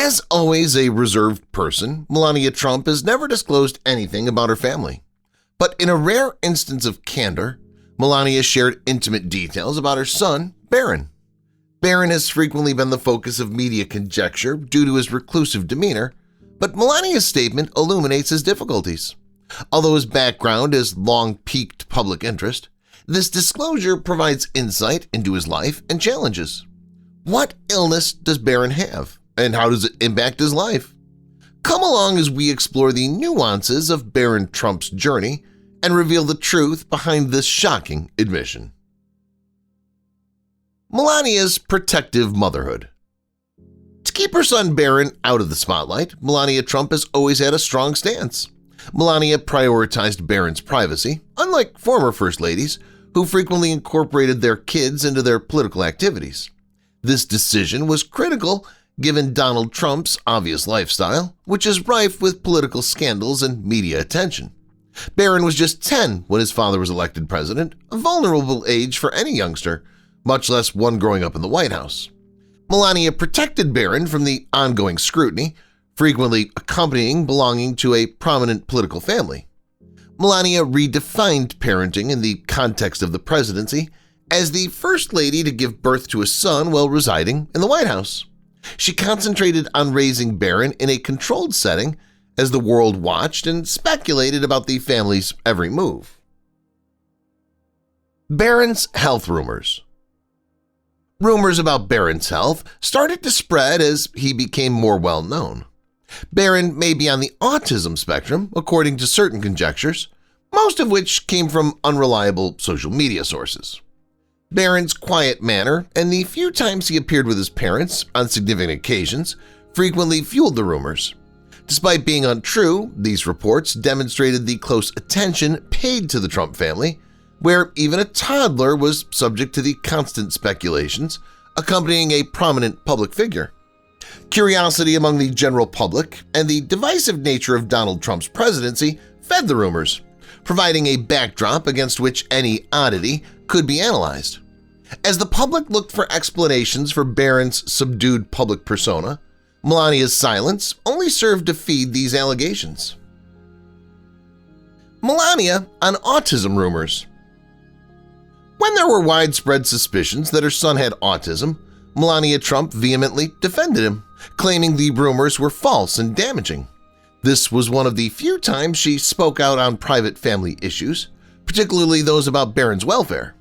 As always a reserved person, Melania Trump has never disclosed anything about her family. But in a rare instance of candor, Melania shared intimate details about her son, Barron. Barron has frequently been the focus of media conjecture due to his reclusive demeanor, but Melania's statement illuminates his difficulties. Although his background has long piqued public interest, this disclosure provides insight into his life and challenges. What illness does Barron have, and how does it impact his life? Come along as we explore the nuances of Barron Trump's journey and reveal the truth behind this shocking admission. Melania's protective motherhood. To keep her son Barron out of the spotlight, Melania Trump has always had a strong stance. Melania prioritized Barron's privacy, unlike former First Ladies, who frequently incorporated their kids into their political activities. This decision was critical given Donald Trump's obvious lifestyle, which is rife with political scandals and media attention. Barron was just 10 when his father was elected president, a vulnerable age for any youngster, much less one growing up in the White House. Melania protected Barron from the ongoing scrutiny, frequently accompanying belonging to a prominent political family. Melania redefined parenting in the context of the presidency as the first lady to give birth to a son while residing in the White House. She concentrated on raising Barron in a controlled setting as the world watched and speculated about the family's every move. Barron's health rumors. Rumors about Barron's health started to spread as he became more well-known. Barron may be on the autism spectrum, according to certain conjectures, most of which came from unreliable social media sources. Barron's quiet manner and the few times he appeared with his parents on significant occasions frequently fueled the rumors. Despite being untrue, these reports demonstrated the close attention paid to the Trump family, where even a toddler was subject to the constant speculations accompanying a prominent public figure. Curiosity among the general public and the divisive nature of Donald Trump's presidency fed the rumors, providing a backdrop against which any oddity could be analyzed. As the public looked for explanations for Barron's subdued public persona, Melania's silence only served to feed these allegations. Melania on autism rumors. When there were widespread suspicions that her son had autism, Melania Trump vehemently defended him, claiming the rumors were false and damaging. This was one of the few times she spoke out on private family issues, particularly those about Barron's welfare.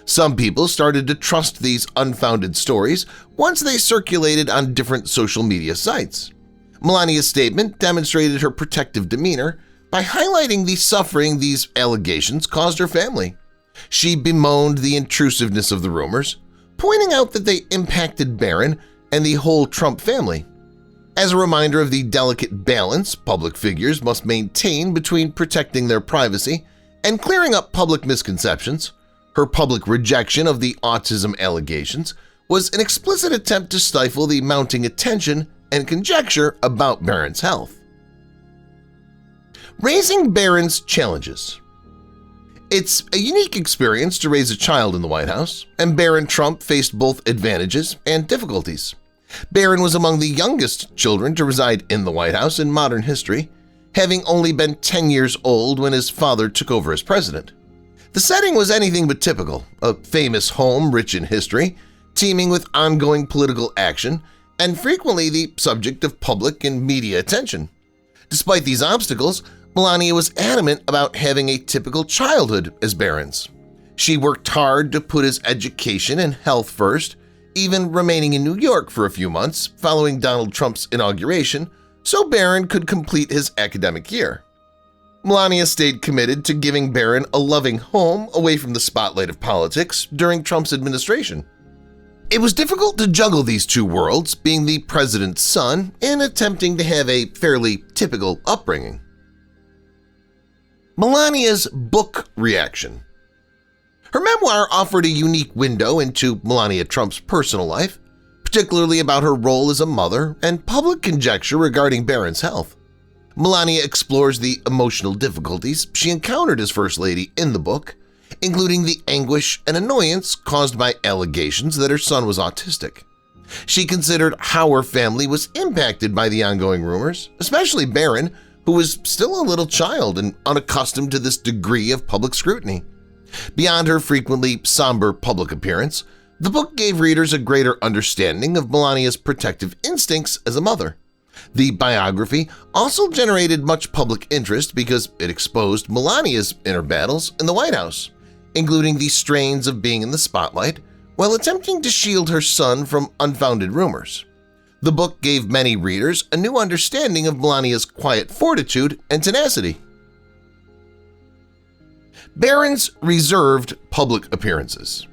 Some people started to trust these unfounded stories once they circulated on different social media sites. Melania's statement demonstrated her protective demeanor by highlighting the suffering these allegations caused her family. She bemoaned the intrusiveness of the rumors, pointing out that they impacted Barron and the whole Trump family. As a reminder of the delicate balance public figures must maintain between protecting their privacy and clearing up public misconceptions, her public rejection of the autism allegations was an explicit attempt to stifle the mounting attention and conjecture about Barron's health. Raising Barron's challenges. It's a unique experience to raise a child in the White House, and Barron Trump faced both advantages and difficulties. Barron was among the youngest children to reside in the White House in modern history, having only been 10 years old when his father took over as president. The setting was anything but typical, a famous home rich in history, teeming with ongoing political action, and frequently the subject of public and media attention. Despite these obstacles, Melania was adamant about having a typical childhood as Barron's. She worked hard to put his education and health first, even remaining in New York for a few months following Donald Trump's inauguration so Barron could complete his academic year. Melania stayed committed to giving Barron a loving home away from the spotlight of politics during Trump's administration. It was difficult to juggle these two worlds, being the president's son and attempting to have a fairly typical upbringing. Melania's book reaction. Her memoir offered a unique window into Melania Trump's personal life, particularly about her role as a mother and public conjecture regarding Barron's health. Melania explores the emotional difficulties she encountered as First Lady in the book, including the anguish and annoyance caused by allegations that her son was autistic. She considered how her family was impacted by the ongoing rumors, especially Barron, who was still a little child and unaccustomed to this degree of public scrutiny. Beyond her frequently somber public appearance, the book gave readers a greater understanding of Melania's protective instincts as a mother. The biography also generated much public interest because it exposed Melania's inner battles in the White House, including the strains of being in the spotlight while attempting to shield her son from unfounded rumors. The book gave many readers a new understanding of Melania's quiet fortitude and tenacity. Barron's reserved public appearances.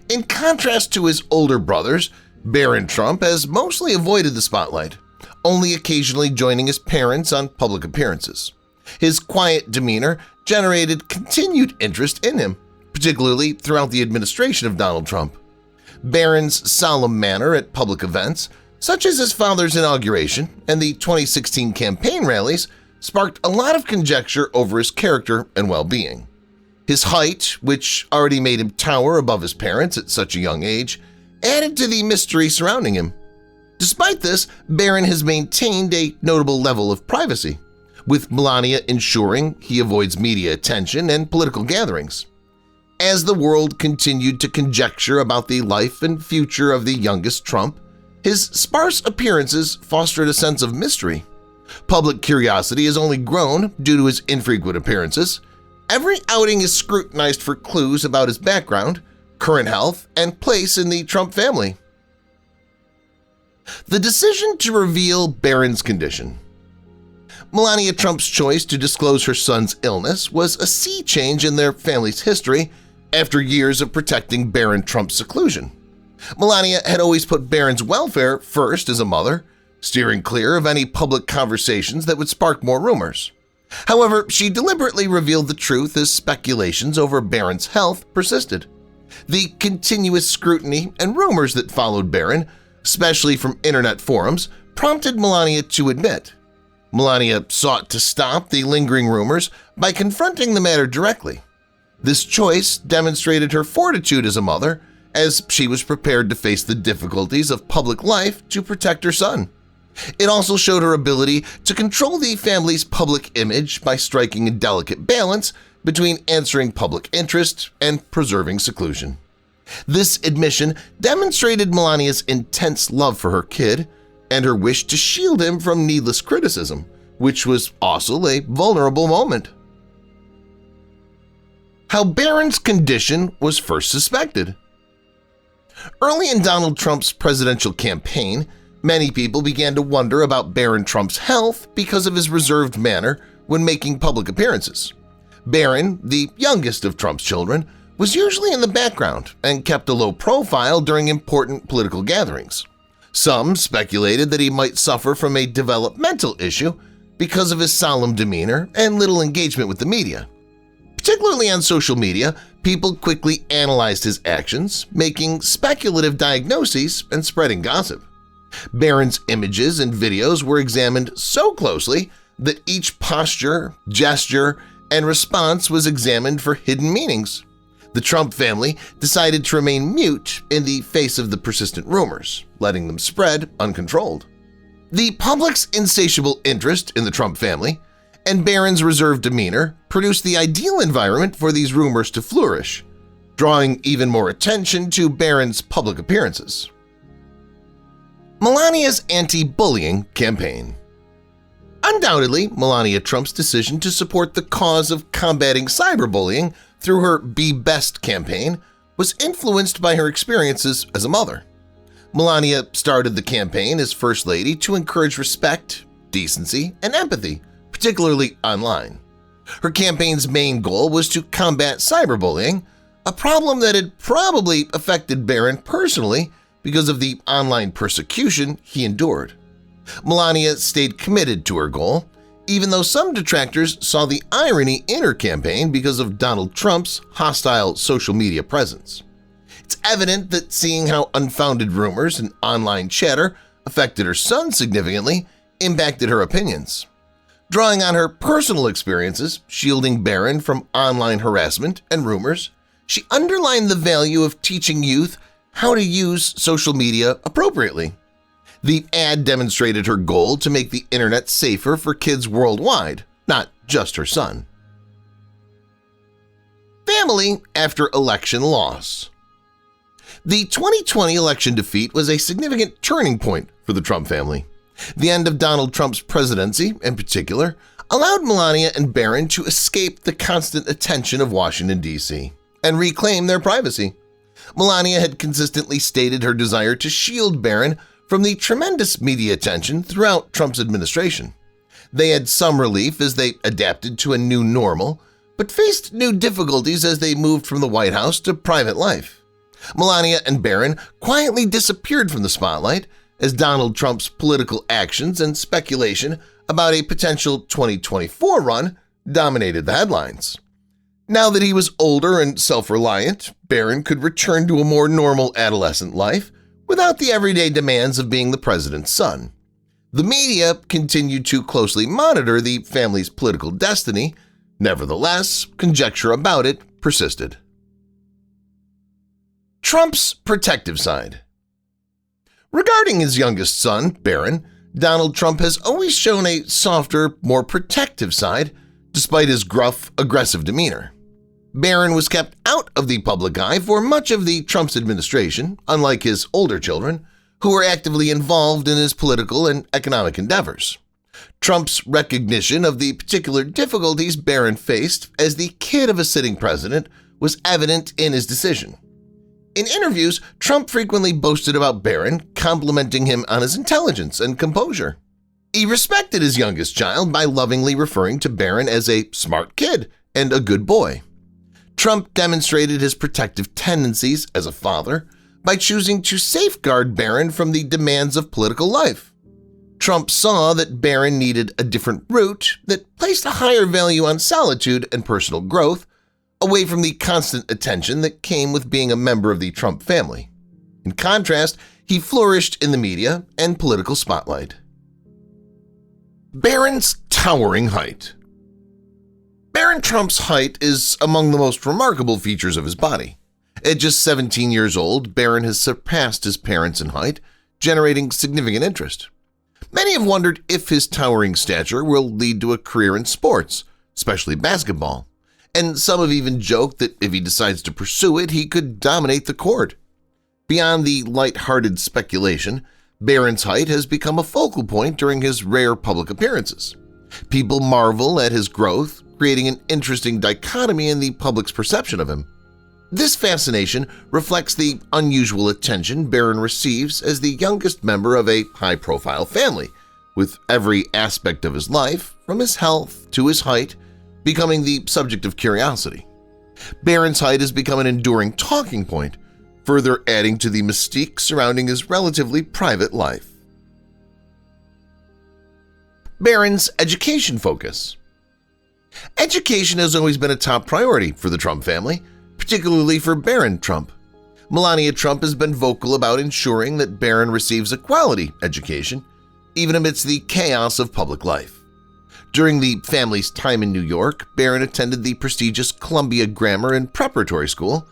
In contrast to his older brothers, Barron Trump has mostly avoided the spotlight, only occasionally joining his parents on public appearances. His quiet demeanor generated continued interest in him, particularly throughout the administration of Donald Trump. Barron's solemn manner at public events, such as his father's inauguration and the 2016 campaign rallies, sparked a lot of conjecture over his character and well-being. His height, which already made him tower above his parents at such a young age, added to the mystery surrounding him. Despite this, Barron has maintained a notable level of privacy, with Melania ensuring he avoids media attention and political gatherings. As the world continued to conjecture about the life and future of the youngest Trump, his sparse appearances fostered a sense of mystery. Public curiosity has only grown due to his infrequent appearances. Every outing is scrutinized for clues about his background, current health, and place in the Trump family. The decision to reveal Barron's condition. Melania Trump's choice to disclose her son's illness was a sea change in their family's history after years of protecting Barron Trump's seclusion. Melania had always put Barron's welfare first as a mother, steering clear of any public conversations that would spark more rumors. However, she deliberately revealed the truth as speculations over Barron's health persisted. The continuous scrutiny and rumors that followed Barron, especially from internet forums, prompted Melania to admit. Melania sought to stop the lingering rumors by confronting the matter directly. This choice demonstrated her fortitude as a mother, as she was prepared to face the difficulties of public life to protect her son. It also showed her ability to control the family's public image by striking a delicate balance between answering public interest and preserving seclusion. This admission demonstrated Melania's intense love for her kid and her wish to shield him from needless criticism, which was also a vulnerable moment. How Barron's condition was first suspected. Early in Donald Trump's presidential campaign, many people began to wonder about Barron Trump's health because of his reserved manner when making public appearances. Barron, the youngest of Trump's children, was usually in the background and kept a low profile during important political gatherings. Some speculated that he might suffer from a developmental issue because of his solemn demeanor and little engagement with the media. Particularly on social media, people quickly analyzed his actions, making speculative diagnoses and spreading gossip. Barron's images and videos were examined so closely that each posture, gesture, and response was examined for hidden meanings. The Trump family decided to remain mute in the face of the persistent rumors, letting them spread uncontrolled. The public's insatiable interest in the Trump family and Barron's reserved demeanor produced the ideal environment for these rumors to flourish, drawing even more attention to Barron's public appearances. Melania's anti-bullying campaign. Undoubtedly, Melania Trump's decision to support the cause of combating cyberbullying through her Be Best campaign was influenced by her experiences as a mother. Melania started the campaign as First Lady to encourage respect, decency, and empathy, particularly online. Her campaign's main goal was to combat cyberbullying, a problem that had probably affected Barron personally because of the online persecution he endured. Melania stayed committed to her goal, even though some detractors saw the irony in her campaign because of Donald Trump's hostile social media presence. It's evident that seeing how unfounded rumors and online chatter affected her son significantly impacted her opinions. Drawing on her personal experiences shielding Barron from online harassment and rumors, she underlined the value of teaching youth how to use social media appropriately. The ad demonstrated her goal to make the internet safer for kids worldwide, not just her son. Family after election loss. The 2020 election defeat was a significant turning point for the Trump family. The end of Donald Trump's presidency, in particular, allowed Melania and Barron to escape the constant attention of Washington, D.C. and reclaim their privacy. Melania had consistently stated her desire to shield Barron from the tremendous media attention throughout Trump's administration. They had some relief as they adapted to a new normal, but faced new difficulties as they moved from the White House to private life. Melania and Barron quietly disappeared from the spotlight as Donald Trump's political actions and speculation about a potential 2024 run dominated the headlines. Now that he was older and self-reliant, Barron could return to a more normal adolescent life without the everyday demands of being the president's son. The media continued to closely monitor the family's political destiny. Nevertheless, conjecture about it persisted. Trump's protective side. Regarding his youngest son, Barron, Donald Trump has always shown a softer, more protective side, despite his gruff, aggressive demeanor. Barron was kept out of the public eye for much of the Trump's administration, unlike his older children, who were actively involved in his political and economic endeavors. Trump's recognition of the particular difficulties Barron faced as the kid of a sitting president was evident in his decision. In interviews, Trump frequently boasted about Barron, complimenting him on his intelligence and composure. He respected his youngest child by lovingly referring to Barron as a smart kid and a good boy. Trump demonstrated his protective tendencies as a father by choosing to safeguard Barron from the demands of political life. Trump saw that Barron needed a different route that placed a higher value on solitude and personal growth, away from the constant attention that came with being a member of the Trump family. In contrast, he flourished in the media and political spotlight. Barron's towering height. Barron Trump's height is among the most remarkable features of his body. At just 17 years old, Barron has surpassed his parents in height, generating significant interest. Many have wondered if his towering stature will lead to a career in sports, especially basketball, and some have even joked that if he decides to pursue it, he could dominate the court. Beyond the light-hearted speculation, Barron's height has become a focal point during his rare public appearances. People marvel at his growth, creating an interesting dichotomy in the public's perception of him. This fascination reflects the unusual attention Barron receives as the youngest member of a high-profile family, with every aspect of his life, from his health to his height, becoming the subject of curiosity. Barron's height has become an enduring talking point, further adding to the mystique surrounding his relatively private life. Barron's education focus. Education has always been a top priority for the Trump family, particularly for Barron Trump. Melania Trump has been vocal about ensuring that Barron receives a quality education, even amidst the chaos of public life. During the family's time in New York, Barron attended the prestigious Columbia Grammar and Preparatory School,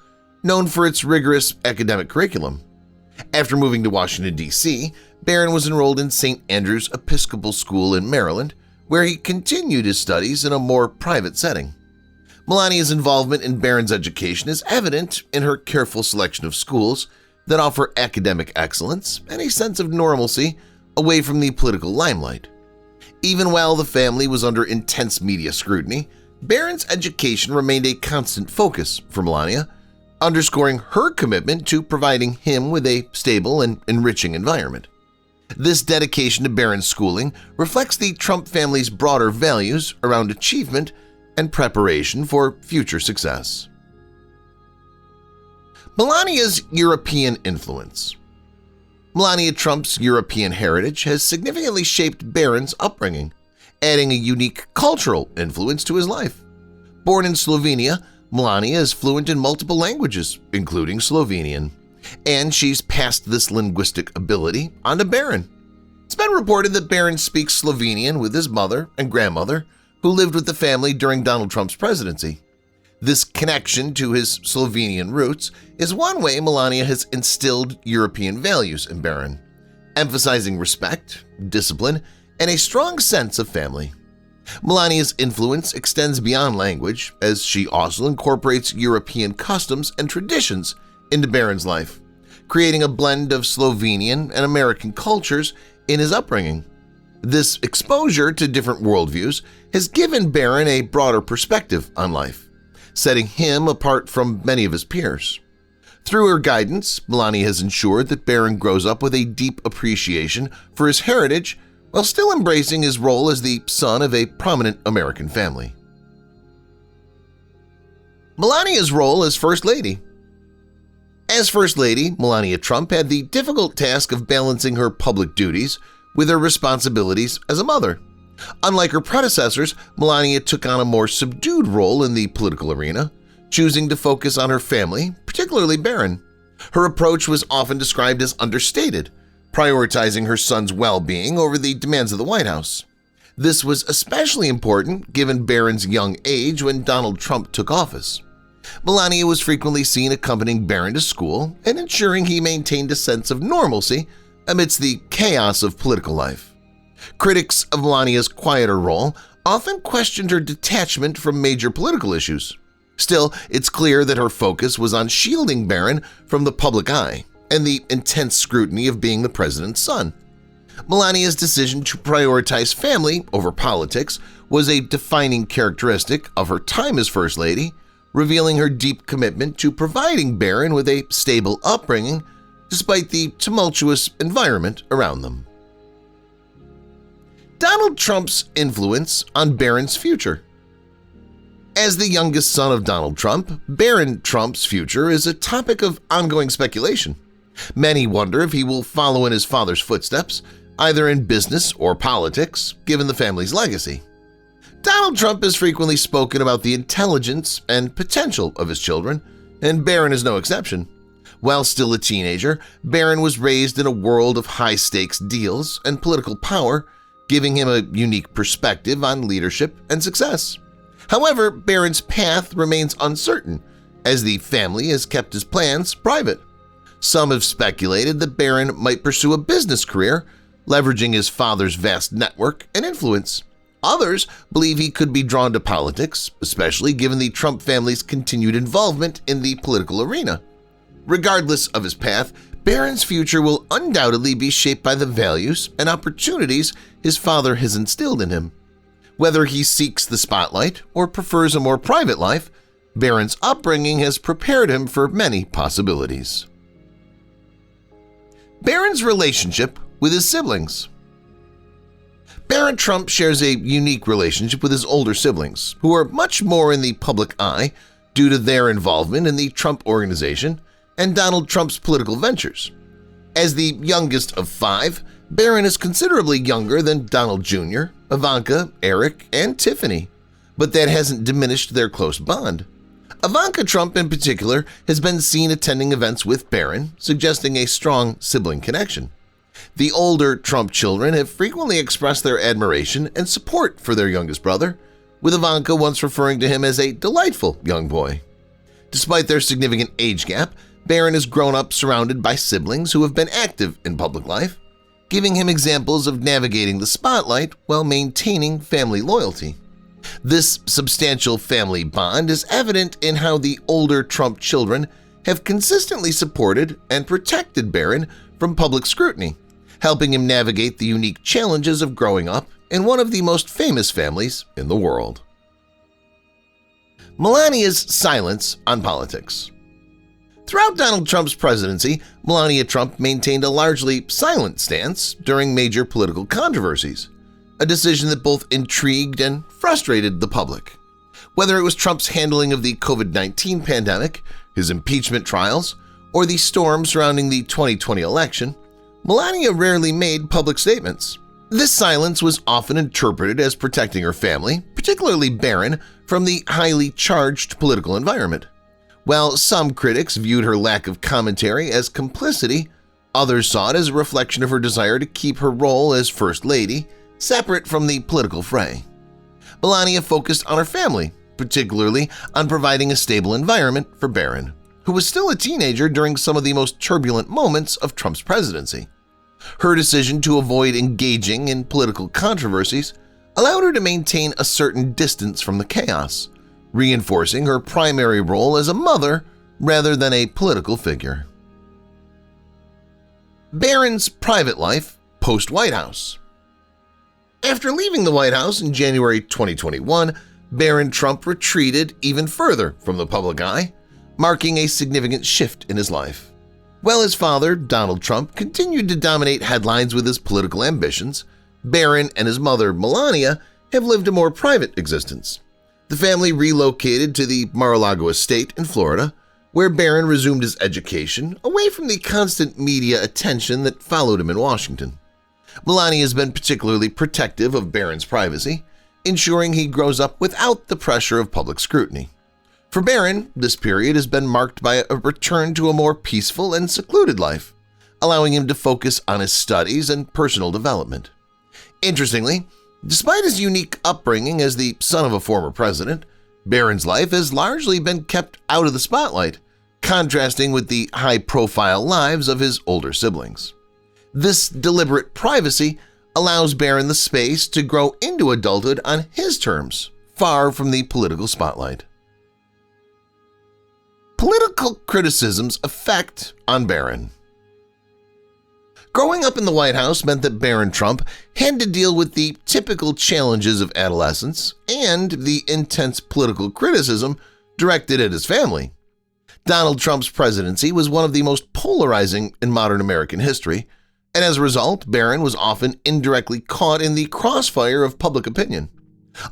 known for its rigorous academic curriculum. After moving to Washington, D.C., Barron was enrolled in St. Andrew's Episcopal School in Maryland, where he continued his studies in a more private setting. Melania's involvement in Barron's education is evident in her careful selection of schools that offer academic excellence and a sense of normalcy away from the political limelight. Even while the family was under intense media scrutiny, Barron's education remained a constant focus for Melania, underscoring her commitment to providing him with a stable and enriching environment. This dedication to Barron's schooling reflects the Trump family's broader values around achievement and preparation for future success. Melania's European influence. Melania Trump's European heritage has significantly shaped Barron's upbringing, adding a unique cultural influence to his life. Born in Slovenia, Melania is fluent in multiple languages, including Slovenian, and she's passed this linguistic ability on to Barron. It's been reported that Barron speaks Slovenian with his mother and grandmother, who lived with the family during Donald Trump's presidency. This connection to his Slovenian roots is one way Melania has instilled European values in Barron, emphasizing respect, discipline, and a strong sense of family. Melania's influence extends beyond language, as she also incorporates European customs and traditions into Barron's life, creating a blend of Slovenian and American cultures in his upbringing. This exposure to different worldviews has given Barron a broader perspective on life, setting him apart from many of his peers. Through her guidance, Melania has ensured that Barron grows up with a deep appreciation for his heritage while still embracing his role as the son of a prominent American family. Melania's role as First Lady. As First Lady, Melania Trump had the difficult task of balancing her public duties with her responsibilities as a mother. Unlike her predecessors, Melania took on a more subdued role in the political arena, choosing to focus on her family, particularly Barron. Her approach was often described as understated, prioritizing her son's well-being over the demands of the White House. This was especially important given Barron's young age when Donald Trump took office. Melania was frequently seen accompanying Barron to school and ensuring he maintained a sense of normalcy amidst the chaos of political life. Critics of Melania's quieter role often questioned her detachment from major political issues. Still, it's clear that her focus was on shielding Barron from the public eye and the intense scrutiny of being the president's son. Melania's decision to prioritize family over politics was a defining characteristic of her time as First Lady, revealing her deep commitment to providing Barron with a stable upbringing despite the tumultuous environment around them. Donald Trump's influence on Barron's future. As the youngest son of Donald Trump, Barron Trump's future is a topic of ongoing speculation. Many wonder if he will follow in his father's footsteps, either in business or politics, given the family's legacy. Donald Trump has frequently spoken about the intelligence and potential of his children, and Barron is no exception. While still a teenager, Barron was raised in a world of high-stakes deals and political power, giving him a unique perspective on leadership and success. However, Barron's path remains uncertain, as the family has kept his plans private. Some have speculated that Barron might pursue a business career, leveraging his father's vast network and influence. Others believe he could be drawn to politics, especially given the Trump family's continued involvement in the political arena. Regardless of his path, Barron's future will undoubtedly be shaped by the values and opportunities his father has instilled in him. Whether he seeks the spotlight or prefers a more private life, Barron's upbringing has prepared him for many possibilities. Barron's relationship with his siblings. Barron Trump shares a unique relationship with his older siblings, who are much more in the public eye due to their involvement in the Trump Organization and Donald Trump's political ventures. As the youngest of 5, Barron is considerably younger than Donald Jr., Ivanka, Eric, and Tiffany, but that hasn't diminished their close bond. Ivanka Trump in particular has been seen attending events with Barron, suggesting a strong sibling connection. The older Trump children have frequently expressed their admiration and support for their youngest brother, with Ivanka once referring to him as a delightful young boy. Despite their significant age gap, Barron has grown up surrounded by siblings who have been active in public life, giving him examples of navigating the spotlight while maintaining family loyalty. This substantial family bond is evident in how the older Trump children have consistently supported and protected Barron from public scrutiny, helping him navigate the unique challenges of growing up in one of the most famous families in the world. Melania's silence on politics. Throughout Donald Trump's presidency, Melania Trump maintained a largely silent stance during major political controversies, a decision that both intrigued and frustrated the public. Whether it was Trump's handling of the COVID-19 pandemic, his impeachment trials, or the storm surrounding the 2020 election, Melania rarely made public statements. This silence was often interpreted as protecting her family, particularly Barron, from the highly charged political environment. While some critics viewed her lack of commentary as complicity, others saw it as a reflection of her desire to keep her role as First Lady separate from the political fray. Melania focused on her family, particularly on providing a stable environment for Barron, who was still a teenager during some of the most turbulent moments of Trump's presidency. Her decision to avoid engaging in political controversies allowed her to maintain a certain distance from the chaos, reinforcing her primary role as a mother rather than a political figure. Barron's private life post-White House. After leaving the White House in January 2021, Barron Trump retreated even further from the public eye, marking a significant shift in his life. While his father, Donald Trump, continued to dominate headlines with his political ambitions, Barron and his mother, Melania, have lived a more private existence. The family relocated to the Mar-a-Lago estate in Florida, where Barron resumed his education away from the constant media attention that followed him in Washington. Melania has been particularly protective of Barron's privacy, ensuring he grows up without the pressure of public scrutiny. For Barron, this period has been marked by a return to a more peaceful and secluded life, allowing him to focus on his studies and personal development. Interestingly, despite his unique upbringing as the son of a former president, Barron's life has largely been kept out of the spotlight, contrasting with the high-profile lives of his older siblings. This deliberate privacy allows Barron the space to grow into adulthood on his terms, far from the political spotlight. Political criticism's effect on Barron. Growing up in the White House meant that Barron Trump had to deal with the typical challenges of adolescence and the intense political criticism directed at his family. Donald Trump's presidency was one of the most polarizing in modern American history, and as a result, Barron was often indirectly caught in the crossfire of public opinion.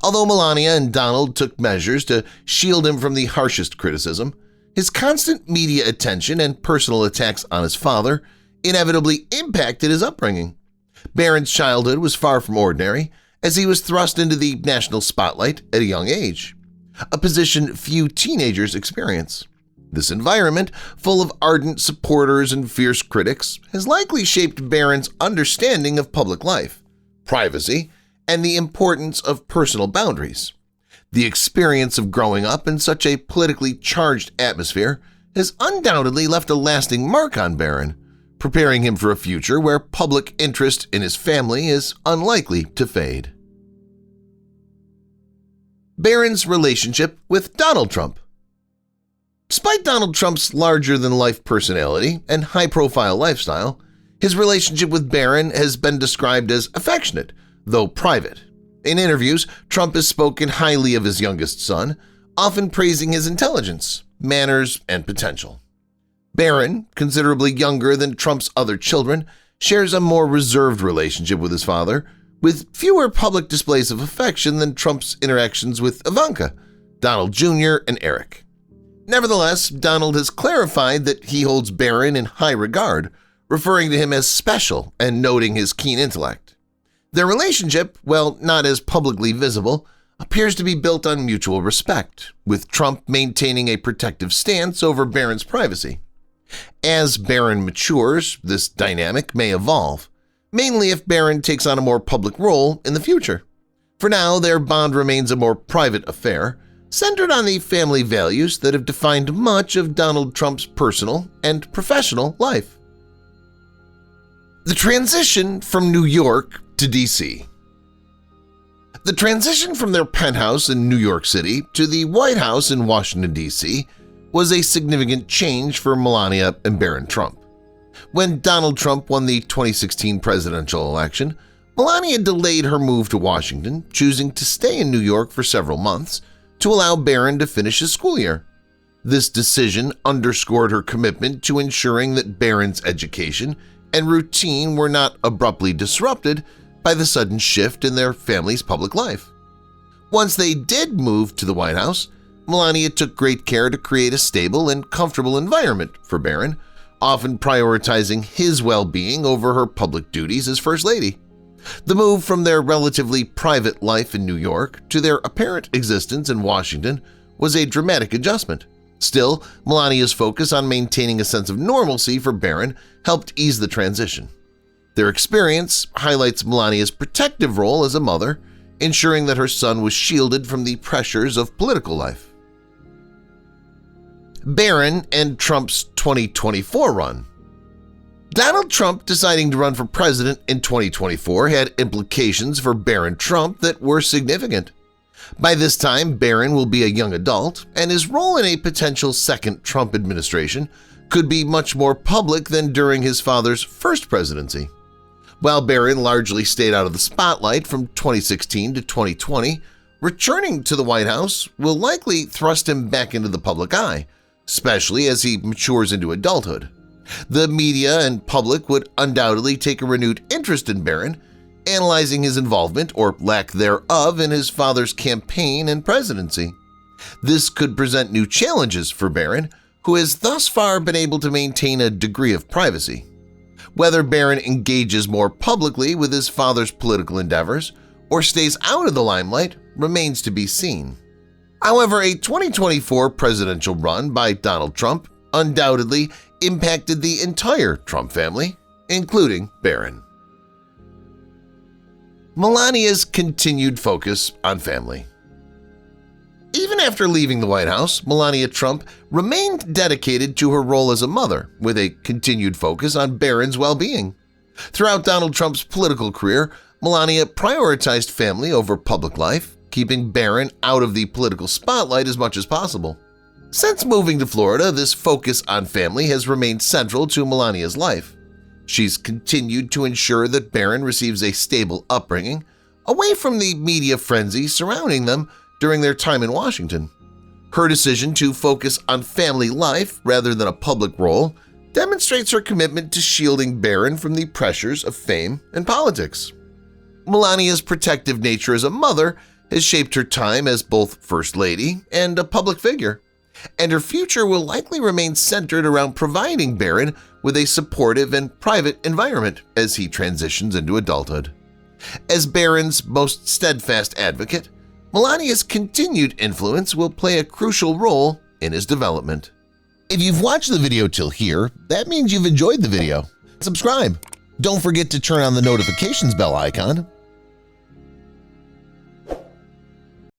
Although Melania and Donald took measures to shield him from the harshest criticism, his constant media attention and personal attacks on his father inevitably impacted his upbringing. Barron's childhood was far from ordinary, as he was thrust into the national spotlight at a young age, a position few teenagers experience. This environment, full of ardent supporters and fierce critics, has likely shaped Barron's understanding of public life, privacy, and the importance of personal boundaries. The experience of growing up in such a politically charged atmosphere has undoubtedly left a lasting mark on Barron, preparing him for a future where public interest in his family is unlikely to fade. Barron's relationship with Donald Trump. Despite Donald Trump's larger-than-life personality and high-profile lifestyle, his relationship with Barron has been described as affectionate, though private. In interviews, Trump has spoken highly of his youngest son, often praising his intelligence, manners, and potential. Barron, considerably younger than Trump's other children, shares a more reserved relationship with his father, with fewer public displays of affection than Trump's interactions with Ivanka, Donald Jr., and Eric. Nevertheless, Donald has clarified that he holds Barron in high regard, referring to him as special and noting his keen intellect. Their relationship, while not as publicly visible, appears to be built on mutual respect, with Trump maintaining a protective stance over Barron's privacy. As Barron matures, this dynamic may evolve, mainly if Barron takes on a more public role in the future. For now, their bond remains a more private affair, centered on the family values that have defined much of Donald Trump's personal and professional life. The transition from New York to D.C. The transition from their penthouse in New York City to the White House in Washington, D.C. was a significant change for Melania and Barron Trump. When Donald Trump won the 2016 presidential election, Melania delayed her move to Washington, choosing to stay in New York for several months to allow Barron to finish his school year. This decision underscored her commitment to ensuring that Barron's education and routine were not abruptly disrupted by the sudden shift in their family's public life. Once they did move to the White House, Melania took great care to create a stable and comfortable environment for Barron, often prioritizing his well-being over her public duties as First Lady. The move from their relatively private life in New York to their apparent existence in Washington was a dramatic adjustment. Still, Melania's focus on maintaining a sense of normalcy for Barron helped ease the transition. Their experience highlights Melania's protective role as a mother, ensuring that her son was shielded from the pressures of political life. Barron and Trump's 2024 run. Donald Trump deciding to run for president in 2024 had implications for Barron Trump that were significant. By this time, Barron will be a young adult, and his role in a potential second Trump administration could be much more public than during his father's first presidency. While Barron largely stayed out of the spotlight from 2016 to 2020, returning to the White House will likely thrust him back into the public eye, especially as he matures into adulthood. The media and public would undoubtedly take a renewed interest in Barron, analyzing his involvement or lack thereof in his father's campaign and presidency. This could present new challenges for Barron, who has thus far been able to maintain a degree of privacy. Whether Barron engages more publicly with his father's political endeavors or stays out of the limelight remains to be seen. However, a 2024 presidential run by Donald Trump undoubtedly impacted the entire Trump family, including Barron. Melania's continued focus on family. Even after leaving the White House, Melania Trump remained dedicated to her role as a mother, with a continued focus on Barron's well-being. Throughout Donald Trump's political career, Melania prioritized family over public life, keeping Barron out of the political spotlight as much as possible. Since moving to Florida, this focus on family has remained central to Melania's life. She's continued to ensure that Barron receives a stable upbringing, away from the media frenzy surrounding them during their time in Washington. Her decision to focus on family life rather than a public role demonstrates her commitment to shielding Barron from the pressures of fame and politics. Melania's protective nature as a mother has shaped her time as both First Lady and a public figure, and her future will likely remain centered around providing Barron with a supportive and private environment as he transitions into adulthood. As Barron's most steadfast advocate, Melania's continued influence will play a crucial role in his development. If you've watched the video till here, that means you've enjoyed the video. Subscribe. Don't forget to turn on the notifications bell icon